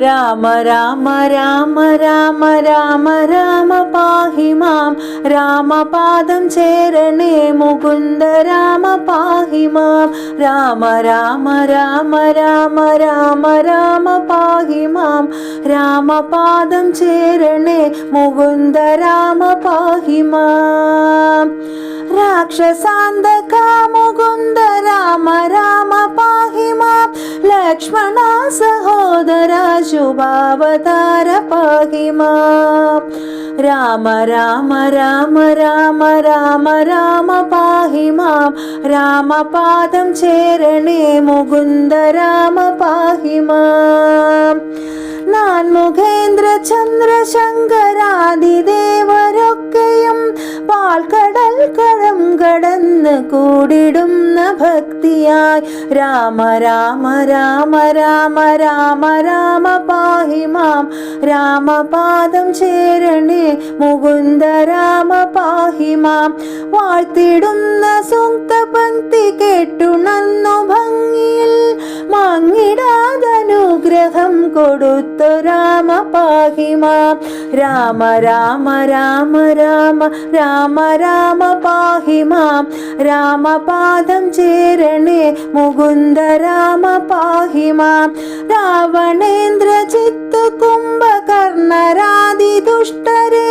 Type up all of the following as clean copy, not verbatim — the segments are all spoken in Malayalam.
രാമ രാമ രാമ രാമ രാമ രാമ പാഹി മാം രാമപാദം ചേരണേ മുകുന്ദ രാമ പാഹി മാം രാമ രാമ രാമ രാമ രാമ രാമ പാഹി മാം രാമപാദം ചേരണേ മുകുന്ദ രാമ പാഹി മാം രാക്ഷസാന്തക മുകുന്ദ രാമ രാമ പാഹി മാം ലക്ഷ്മണ സഹോദര ശുഭാവതാര പാഹി മാം രാമ രാമ രാമ രാമ രാമ രാമ പാഹി മാം രാമപാദം ചേരണേ മുകുന്ദ രാമ പാഹി മാം നാൻമുഖേന്ദ്ര ചന്ദ്രശങ്കരാദിദേവരൊക്കെയും പാൽക്കടൽ കടം കടന്ന് കൂടിടുന്ന ഭക്തിയായി രാമ രാമ രാമ രാമ രാമ രാമ പാഹി മാം രാമപാദം ചേരണേ മുകുന്ദ രാമ പാഹി മാം വാഴ്ത്തിടുന്ന സൂക്ത പങ്ക്തി കേട്ടുണന്നു ഭംഗിയിൽ മങ്ങിടാതനുഗ്രഹം കൊടുത്തു രാമ പാഹി മാം രാമ രാമ രാമ രാമ രാമ രാമ പാഹി മാം രാമപാദം ചേരണേ മുകുന്ദ രാമ പാഹി മാം രാവണേന്ദ്ര ചിത്തു കുംഭകർണരാദി ദുഷ്ടരെ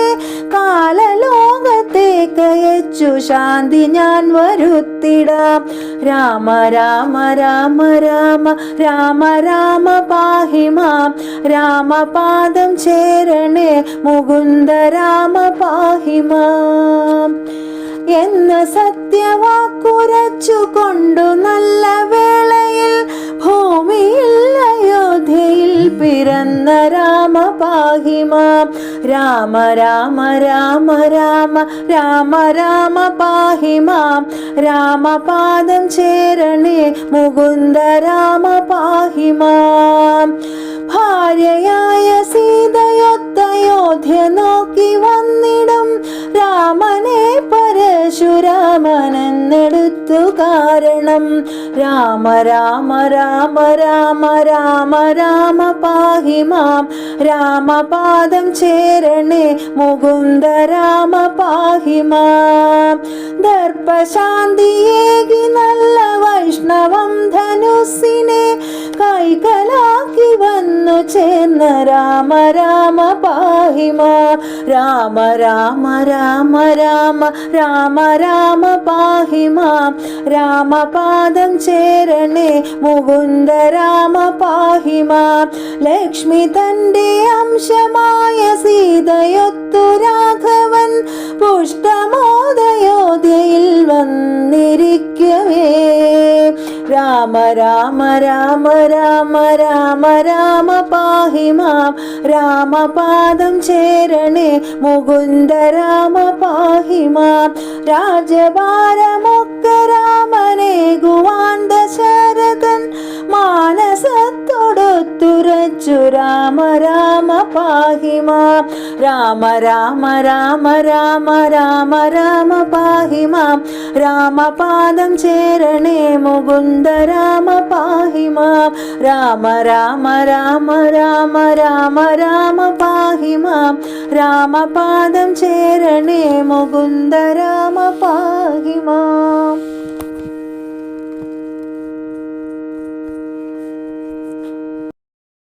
കാലലോകത്തേക്ക് അയച്ചു ശാന്തി ഞാൻ വരുത്തിടാം രാമ രാമ രാമ രാമ രാമ രാമ പാഹി മാം രാമപാദം ചേരണേ മുകുന്ദ രാമ പാഹി മാം എന്ന സത്യവാക്കുരച്ചു കൊണ്ടു നല്ല വേളയിൽ ഭൂമിയിൽ അയോധ്യയിൽ പിറന്ന രാമ പാഹി മാം രാമ രാമ രാമ രാമ രാമ രാമ പാഹി മാം രാമപാദം ചേരണേ മുകുന്ദ രാമ പാഹി മാം ഭാര്യയായ സീതയൊത്തയോധ്യ നോക്കി വന്നിടും രാമനെ പരശുരാമനെന്നെടുത്തു കാരണം രാമ രാമ രാമ രാമ രാമ രാമ പാഹി മാം രാമപാദം ചേരണേ മുകുന്ദ രാമ പാഹി മാം ദർപ്പശാന്തിയേകി നല്ല വൈഷ്ണവം ധനുസിനെ കൈകലാക്കി വന്നു ചേർന്ന രാമ രാമ പാഹി മാം രാമ രാമ രാമ രാമ രാമ രാമ പാഹി മാം രാമപാദം ചേരണേ മുകുന്ദ രാമ പാഹി മാം ലക്ഷ്മി തന്റെ അംശമായ സീതയൊത്തു രാഘവൻ പുഷ്ടമോദയോധ്യയിൽ വന്നിരിക്കവേ രാമ രാമ രാമ രാമ രാമ രാമ പാഹി മാം രാമപാദം ചേരണേ മുകുന്ദ രാമ പാഹി മാം രാജഭാരമൊക്കെ രാമനേകുവാൻ ദശരഥൻ മാനസത്തോടൊത്തുരച്ചു രാമ രാമ പാഹി മാം രാമ രാമ രാമ രാമ രാമ രാമ പാഹി മാം രാമപാദം ചേരണേ മുകുന്ദ രാമ പാഹി മാം രാമ രാമ രാമ രാമ രാമ രാമ പാഹി മാം രാമപാദം ചേരണേ മുകുന്ദ രാമ പാഹി മാം.